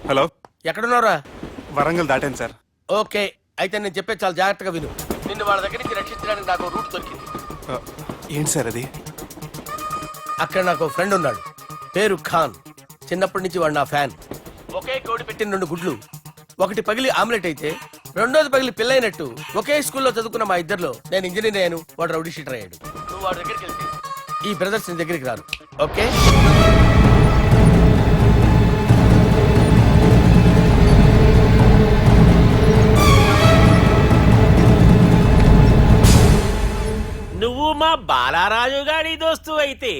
Hello, ఎక్కడున్నారా? Warangal దాటాను sir. Okay, అయితే నేను చెప్పేది చాలా జాగ్రత్తగా విను. నిన్ను వాళ్ళ దగ్గర నుంచి రక్షించడానికి నాకు రూట్ దొరికింది. ఏంటి సార్ అది? అక్కడ నాకు ఫ్రెండ్ ఉన్నాడు, పేరు ఖాన్. చిన్నప్పటి నుంచి వాడు నా ఫ్యాన్. ఒకే కోడి పెట్టిన 2 గుడ్లు, ఒకటి పగిలి ఆమ్లెట్ అయితే రెండోది పగిలి పిల్లైనట్టు ఒకే స్కూల్లో చదువుకున్న మా ఇద్దరిలో నేను ఇంజనీర్ అయ్యాను, వాడు రౌడీ షీటర్ అయ్యాడు. నువ్వు వాడి దగ్గరికి వెళ్తే ఈ బ్రదర్స్ నీ దగ్గరికి రారు. ఓకే? నువ్వు మా బాలారాజు గారి దోస్తు అయితే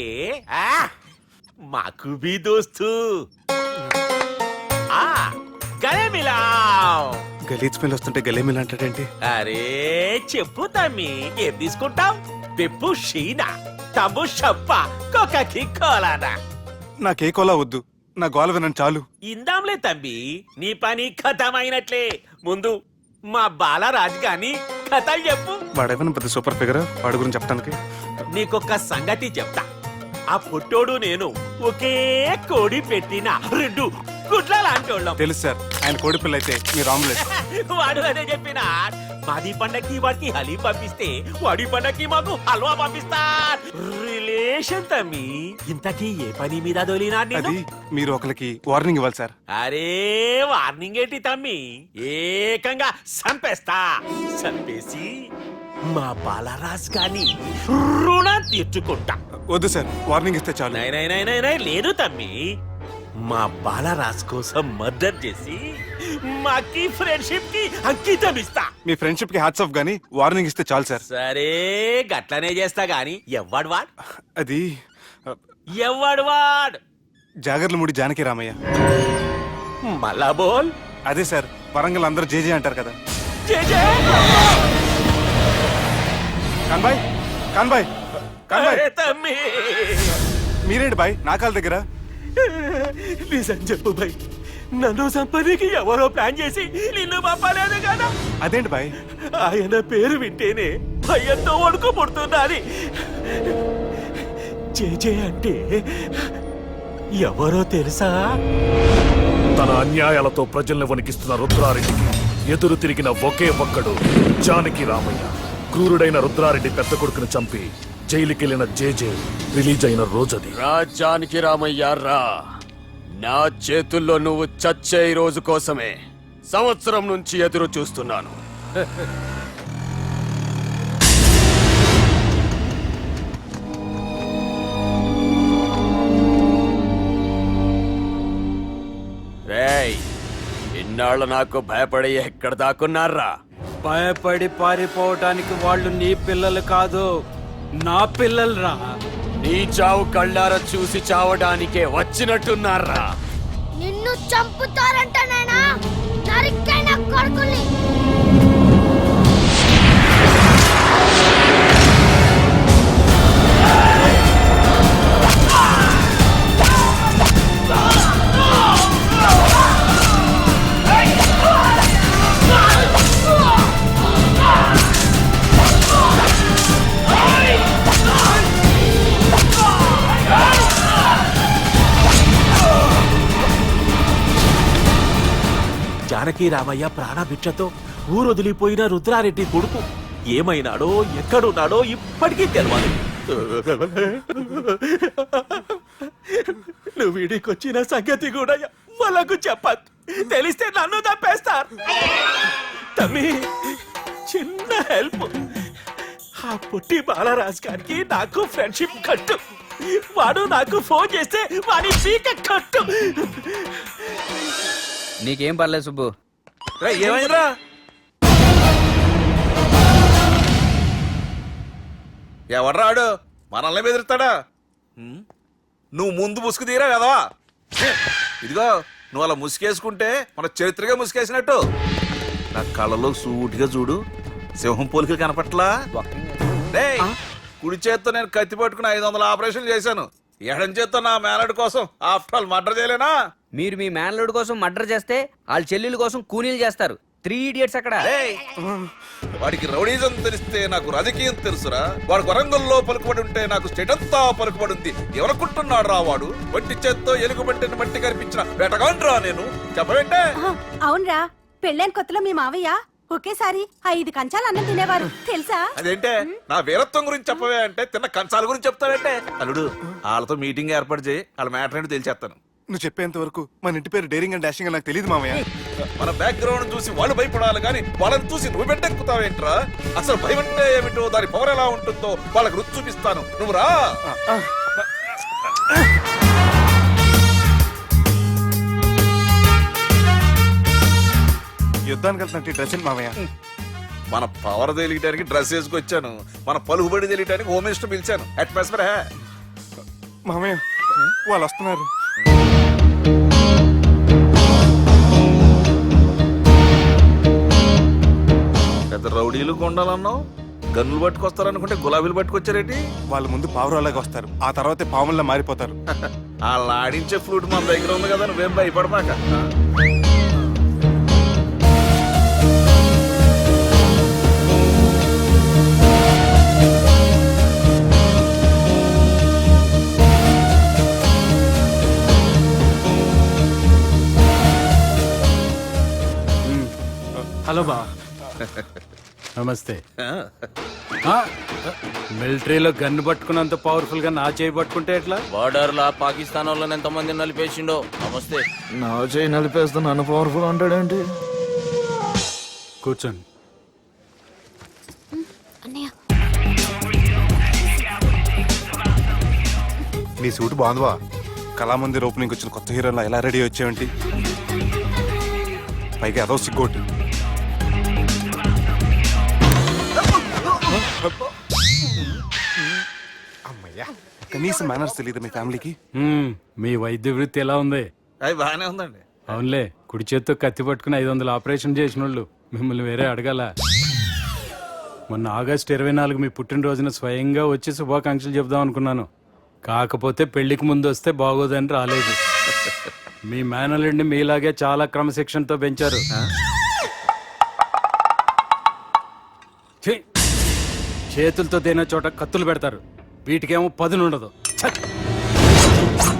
మాకు బి దోస్తు. గలే మిలావ్. గలీజ్ స్మెల్ వస్తుంటే గలేమిల్ అంటాడేంటి? అరే చెప్పు తమ్మి, ఏం తీసుకుంటావ్? పెప్పు షీనా, తమ్ము షప్ప, కొకకి కోలానా? నాకే కోలా వద్దు, నా గోల వినండి చాలు. ఇందాంలే తమ్మి, నీ పని ఖతమైనట్లే. ముందు మా బాలరాజు గాని కథలు చెప్పు. వాడేమైనా పెద్ద సూపర్ ఫిగర్, వాడి గురించి చెప్పడానికి. నీకొక్క సంగతి చెప్తా. ఆ పుట్టోడు నేను ఒకే కోడి పెట్టిన 2 గుడ్ల లాంటోళ్ళం. తెలుసు సార్, ఆయన కోడి పిల్ల అయితే మీరు ఆమ్లెట్. వాడు అదే చెప్పిన. మాది పండక్కి వాడికి హలీ పంపిస్తే వాడి పండక్కి మాకు హల్వా పంపిస్తా. రిలేషన్ తమ్మి. ఇంతకీ ఏ పని మీద దొలినా? అది మీరు ఒకరికి వార్నింగ్ ఇవ్వాలి సార్. అరే వార్నింగ్ ఏంటి తమ్మి, ఏకంగా సంపేస్తా. సంపేసి మా బాలరాజ్ గాని రుణం తీర్చుకుంటా. వద్దు సార్, వార్నింగ్ ఇస్తే చాలు. నై లేదు తమ్మి, మా బాలరాజ్ కోసం మర్డర్ చేసి మాకి ఫ్రెండ్షిప్ కి అంకితం ఇస్తా. మీ ఫ్రెండ్షిప్ కి హ్యాట్స్ ఆఫ్ గానీ వార్నింగ్ ఇస్తే చాలు సార్. సరే గట్లనే చేస్తా గాని ఎవ్వడు వాడ్? అది ఎవ్వడు వాడ్? జాగర్లమూడి జానకి రామయ్య. మళ్ళా బోల్. అదే సార్, వరంగల్ అందరూ జేజే అంటారు కదా. జై జై. కాన్బాయ్, కాన్బాయ్, కాన్బాయ్. అరే తమ్మి, మీరేంటి బాయ్ నా కాళ్ళ దగ్గర? నిజం చెప్పు భయ్, నన్ను సంపదకి ఎవరో ప్లాన్ చేసి నిన్ను పంపలేదు కదా? అదేంటి బాయ్? ఆయన పేరు వింటేనే భయంతో వణుకు పుడుతున్నది. జేజే అంటే ఎవరో తెలుసా? తన అన్యాయాలతో ప్రజల్ని వణికిస్తున్న రుద్రారెడ్డికి ఎదురు తిరిగిన ఒకే ఒక్కడు జానకి రామయ్య. క్రూరుడైన రుద్రారెడ్డి పెద్ద కొడుకును చంపి జైలుకెళ్లిన జేజే రిలీజ్ అయిన రోజది. రాజానికి రామయ్య రా, నా చేతుల్లో నువ్వు చచ్చే రోజు కోసమే సంవత్సరం నుంచి ఎదురు చూస్తున్నాను. రేయ్, ఇన్నాళ్ళు నాకు భయపడి ఎక్కడ దాక్కున్నారా? భయపడి పారిపోవటానికి వాళ్ళు నీ పిల్లలు కాదు, నా పిల్లలు రా. నీ చావు కళ్ళారా చూసి చావడానికే వచ్చినట్టున్నారా? నిన్ను చంపుతారంట నేనా? నరికైన కొడుకుల్ని. జానకి రామయ్య ప్రాణభిక్షతో ఊరొదిలిపోయిన రుద్రారెడ్డి కొడుకు ఏమైనాడో ఎక్కడున్నాడో ఇప్పటికీ తెలియదు. నువ్వు వీడికొచ్చిన సంగతి కూడా వాళ్ళకు చెప్పద్దు, తెలిస్తే నన్ను తప్పేస్తారు. తమ్మి, చిన్న హెల్ప్. ఆ పుట్టి బాలరాజ్ గారికి నాకు ఫ్రెండ్షిప్ కట్టు. వాడు నాకు ఫోన్ చేస్తే వాడి పీక కట్టు. నీకేం పర్లేదు సుబ్బు. ఏమైందిరా? ఎవడ్రాడు మనల్ని బెదిరిస్తాడా? నువ్వు ముందు ముసుగు తీరా కదా. ఇదిగో నువ్వు అలా ముసుకేసుకుంటే మన చరిత్రగా ముసుకేసినట్టు. నా కళ్ళలో సూటిగా చూడు, సింహం పోలికలు కనపట్లా? కుడి చేత్తో నేను కత్తి పట్టుకుని 500 ఆపరేషన్లు చేశాను. ఎడం చేత్తో నా మేనడు కోసం ఆఫ్టర్ ఆల్ మర్డర్ చేయలేనా? మీరు మీ మేనల్లుడి కోసం మర్డర్ చేస్తే వాళ్ళ చెల్లెల కోసం కూనీలు చేస్తారు. 3 Idiots అక్కడ. ఏయ్! వాడికి రౌడీజం తెలిస్తే నాకు రాజకీయం తెలుసురా. వాడు వరంగల్లో పలుకుబడి ఉంటే నాకు స్టేట్ అంతా పలుకుబడి ఉంది. ఎవరనుకుంటున్నాడు రా వాడు? వంటి చేత్తో ఎలుగుబంటిని మట్టి కనిపించిన వేటగాండ్రా నేను. చెప్పబెట్టే అవునరా, పెళ్ళైన కొత్తలో మీ మావయ్య ఒకేసారి 5 కంచాలు అన్నం తినేవారు తెలుసా? అదేంటే నా వీరత్వం గురించి చెప్పవే అంటే తిన్న కంచాల గురించి చెప్తావేంటే. అల్లుడు వాళ్ళతో మీటింగ్ ఏర్పాటు చేయి, వాళ్ళ మ్యాటర్ ఏంటో తెలిచేస్తాను. నువ్వు చెప్పేంత వరకు మన ఇంటి పేరు డేరింగ్ అండ్ డాషింగ్ అని నాకు తెలియదు మామయ్య. మన బ్యాక్గ్రౌండ్ చూసి వాళ్ళు భయపడాలి కానీ వాళ్ళని చూసి నువ్వు బిడ్డెక్కుతావేంట్రా? అసలు భయం అంటే ఏమిటో, దాని పవర్ ఎలా ఉంటుందో వాళ్ళకి రుచి చూపిస్తాను. నువ్వు రా. యుద్ధానికి వెళ్తున్నట్టు డ్రెస్ ఏంటి మామయ్య? మన పవర్ తెలియటానికి డ్రెస్ వేసుకొచ్చాను, మన పలుకుబడి తెలియటానికి హోమ్ మినిస్టర్ పిలిచాను. అట్మాస్ఫియర్ హే. మామయ్య వాళ్ళు వస్తున్నారు. పెద్ద రౌడీలు కొండాలన్నావు, గన్నులు పట్టుకొస్తారనుకుంటే గులాబీలు పట్టుకొచ్చారేంటి? వాళ్ళ ముందు పావురాలాగా వస్తారు, ఆ తర్వాతే పాముల్లా మారిపోతారు. వాళ్ళు ఆడించే ఫ్లూట్ మన దగ్గర ఉంది కదా, నువ్వేం భయపడమాక. హలో బా. నమస్తే. మిలిటరీలో గన్ను పట్టుకున్నంత పవర్ఫుల్ గా నా చేయి పట్టుకుంటే ఎట్లా? బార్డర్ లా పాకిస్తాన్ వాళ్ళని ఎంతమంది నలిపేసిండో. నమస్తే. నా చేయి నలిపేస్తా నన్ను పవర్ఫుల్ అంటాడేంటి? కూర్చోండి. అన్నయ్య నీ సూట్ బాగుందివా? కళామందిర్ ఓపెనింగ్ వచ్చిన కొత్త హీరోలా ఎలా రెడీ వచ్చావేంటి? పైగా అదో సిగ్గోటి. అమ్మయ్యా, కనీసం మేనర్స్ తెలియదు మీ ఫ్యామిలీకి. మీ వైద్య వృత్తి ఎలా ఉంది? అవి బాగానే ఉందండి. అవునులే, కుడి చేత్తో కత్తి పట్టుకుని 500 ఆపరేషన్ చేసిన వాళ్ళు మిమ్మల్ని వేరే అడగాల. మొన్న ఆగస్టు 24 మీ పుట్టినరోజున స్వయంగా వచ్చి శుభాకాంక్షలు చెప్దాం అనుకున్నాను. కాకపోతే పెళ్లికి ముందు వస్తే బాగోదని రాలేదు. మీ మేనల్ని మీలాగే చాలా క్రమశిక్షణతో పెంచారు. ఛీ! చేతులతో దేన చోట కత్తులు పెడతారు, వీటికేమో పదునుండదు. ఛ!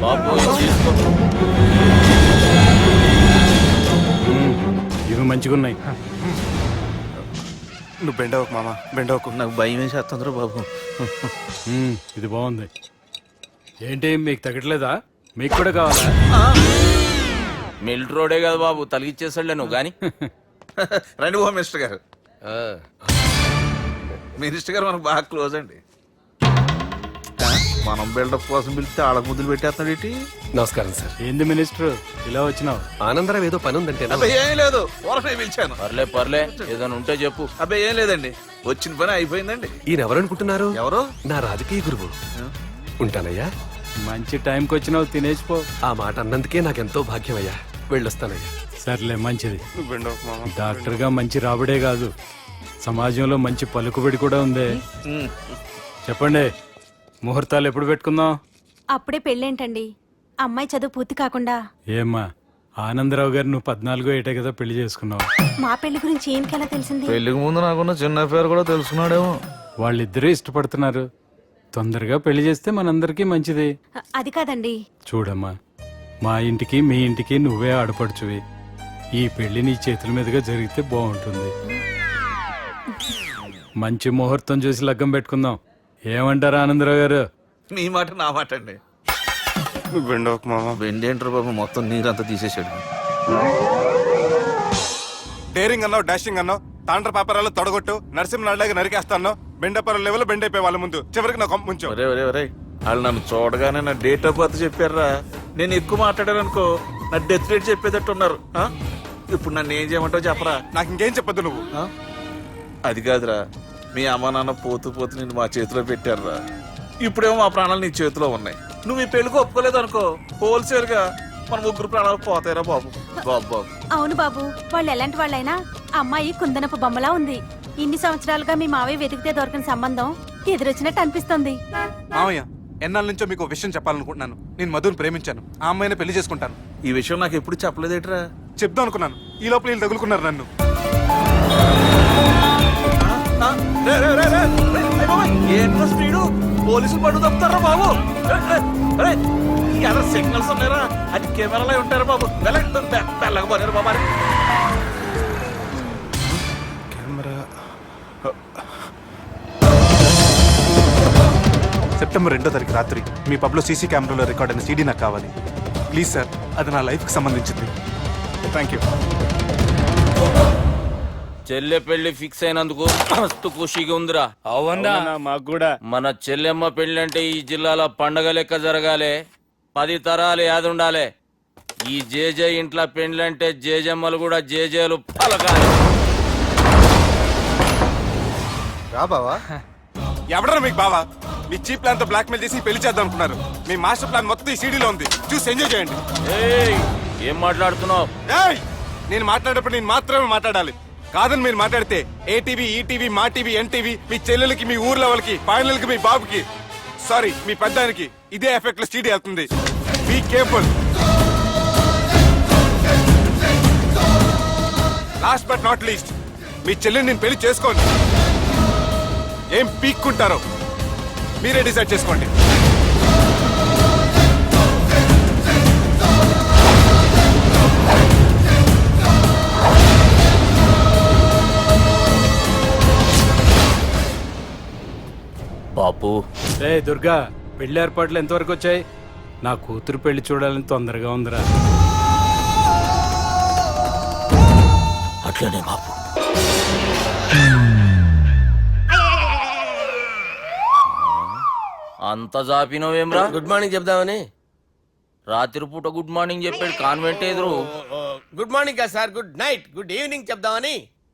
బాబు తీసుకో. ఇవి మంచిగున్నాయి. నువ్వు బెండవకు మామ, బెండవకు. నాకు భయం వేసేస్తుందిరా బాబు. ఇది బాగుంది. ఏంటి మీకు తగ్గట్లేదా? మీకు కూడా కావాలా? మిలిటరీ రోడే కదా బాబు, తలిగిచ్చేసాడులే నువ్వు గాని. రండి హోమ్ మినిస్టర్ గారు. మినిస్టర్ గారు మనకు బాగా క్లోజ్ అండి. మనం బిల్డప్ కోసం పిలిస్తే ఆళ్ళ ముద్దులు పెట్టేస్తున్నాడు ఏంటి? నమస్కారం సార్. ఏంది మినిస్టర్ ఇలా వచ్చినావు? ఆనందరావు ఏదో పని ఉందంటే అబ్బాయి ఏం లేదు, ఊరనే పిలిచాను. పర్లే ఏదైనా ఉంటే చెప్పు. అబ్బాయి ఏం లేదండి, వచ్చిన పని అయిపోయిందండి. ఈయన ఎవరనుకుంటున్నారు? ఎవరు? నా రాజకీయ గురువు. ఉంటానయ్యా. మంచి టైంకి వచ్చినావు, తినేసిపో. ఆ మాట అన్నందుకే నాకెంతో భాగ్యం అయ్యా. వెళ్ళొస్తానయ్యా. సర్లే, మంచిది. నువ్వు బెండవకు మామ. డాక్టర్ గా మంచి రాబడే కాదు, సమాజంలో మంచి పలుకుబడి కూడా ఉంది. చెప్పండి, ముహూర్తాలు ఎప్పుడు పెట్టుకుందాం? అప్పుడే పెళ్ళేంటండి, అమ్మాయి చదువు పూర్తి కాకుండా. ఏమ్మా, ఆనందరావు గారు నువ్వు 14 ఏటే కదా పెళ్లి చేసుకున్నావు. మా పెళ్లి గురించి ఏంటికెలా తెలిసింది? పెళ్లికి ముందు నాకున్న చిన్న పేరు కూడా తెలుసుకున్నాడేమో. వాళ్ళిద్దరూ ఇష్టపడుతున్నారు. తొందరగా పెళ్లి చేస్తే మనందరికీ మంచిది. అది కాదండి. చూడమ్మా, మా ఇంటికి మీ ఇంటికి నువ్వే ఆడపడుచువి. ఈ పెళ్లి నీ చేతుల మీదుగా జరిగితే బాగుంటుంది. మంచి ముహూర్తం చూసి లగ్గం పెట్టుకుందాం. ఏమంటారు ఆనందరావు గారు? మీ మాట నా మాట అండి. నువ్వు బెండవకు మామ. వెండేంటర్ బాబు మొత్తం నీరంతా తీసేసాడు. డేరింగ్ అన్నావు, డాషింగ్ అన్నావు, తాండ్ర పాపరాలు తొడగొట్టు, నరసింహనాయుడులాగా నరికేస్తా అన్నావు. బెండపర లెవెల్ బెండ్ అయిపోయి వాళ్ళ ముందు చివరికి నా కొంప ముంచావు. ఒరే ఒరే ఒరే, వాళ్ళు నన్ను చూడగానే నా డేట్ ఆఫ్ బర్త్ చెప్పారా? నేను ఎక్కువ మాట్లాడాను అనుకో, నా డెత్ డేట్ చెప్పేటట్టు ఉన్నారు. ఇప్పుడు నన్ను ఏం చేయమంటావు చెప్పరా? నాకు ఇంకేం చెప్పొద్దు నువ్వు. అది కాదురా, మీ అమ్మ నాన్న పోతూ పోతూ నిన్ను మా చేతిలో పెట్టారురా. ఇప్పుడేమో మా ప్రాణాలు నీ చేతిలో ఉన్నాయి. నువ్వు ఈ పెళ్లికి ఒప్పుకోలేదు అనుకో, హోల్సేల్ గా మన 3 ప్రాణాలు పోతాయిరా బాబు. బాబు బాబు. అవును బాబు, వాళ్ళు ఎలాంటి వాళ్ళైనా అమ్మాయి కుందనపు బొమ్మలా ఉంది. ఇన్ని సంవత్సరాలుగా మీ మావయ్య వెతికితే దొరకని సంబంధం ఎదురొచ్చినట్టు అనిపిస్తుంది. మామయ్య, ఎన్నాళ్ళ నుంచో మీకు విషయం చెప్పాలనుకుంటున్నాను. నేను మధుని ప్రేమించాను, ఆ అమ్మాయిని పెళ్లి చేసుకుంటాను. ఈ విషయం నాకు ఎప్పుడు చెప్పలేదేట్రా? చెప్దాం అనుకున్నాను, ఈ లోపల వీళ్ళు తగులుకున్నారు నన్ను. రే, రే, రే, రే. అయ్ బాబోయ్, ఏంట్రా స్పీడు పోలీసులు పట్టు తప్పుతారా బాబు ఎలా సిగ్నల్స్ ఉన్నారా అది కెమెరాలో ఉంటారు బాబు వెళ్ళకపోయారు బాబా సెప్టెంబర్ 2వ తారీఖు రాత్రి మీ పబ్లో సీసీ కెమెరాలో రికార్డ్ అయిన సీడీ నాకు కావాలి ప్లీజ్ సార్ అది నా లైఫ్కి సంబంధించింది థ్యాంక్ యూ చెల్లె పెళ్లి ఫిక్స్ అయినందుకు మస్తు ఖుషిగా ఉందిరా. అవునా మాకు కూడా. మన చెల్లెమ్మ పెళ్లి అంటే ఈ జిల్లాలో పండగ లెక్క జరగాలి, 10 తరాలు యాదుండాలి. ఈ జేజే ఇంట్లో పెండ్లంటే జేజమ్మలు కూడా జేజేలు పలకాలి. రా బావా ఎవడరా మీకు బావా మీ చీప్ ప్లాన్ తో బ్లాక్ మెయిల్ చేసి పెళ్లి చేద్దాం అనుకున్నారు మీ మాస్టర్ ప్లాన్ మొత్తం ఈ సీడీలో ఉంది చూసి ఎంజాయ్ చేయండి ఏయ్, ఏం మాట్లాడుతున్నావు? ఏయ్ నేను మాట్లాడేటప్పుడు నేను మాత్రమే మాట్లాడాలి కాదని మీరు మాట్లాడితే ఏటీవీ ఈటీవీ మా టీవీ ఎన్టీవీ మీ చెల్లెలకి మీ ఊర్లో వాళ్ళకి ఫైనల్ కి మీ బాబుకి సారీ మీ పెద్దానికి ఇదే ఎఫెక్ట్ లో సీడీ అవుతుంది be careful last but not least మీ చెల్లెని నేను పెళ్లి చేసుకోండి ఏం పీక్కుంటారో మీరే డిసైడ్ చేసుకోండి బాపు రే దుర్గా, పెళ్లి ఏర్పాట్లు ఎంతవరకు వచ్చాయి? నా కూతురు పెళ్లి చూడాలని తొందరగా ఉందిరా. అట్లనే బాపు. అంత జాపినవేమ్రా? గుడ్ మార్నింగ్ చెప్దామని. రాత్రి పూట గుడ్ మార్నింగ్ చెప్పాడు కాన్వెంట్ ఎదురు. Good morning sir, good night, good evening చెప్దామని.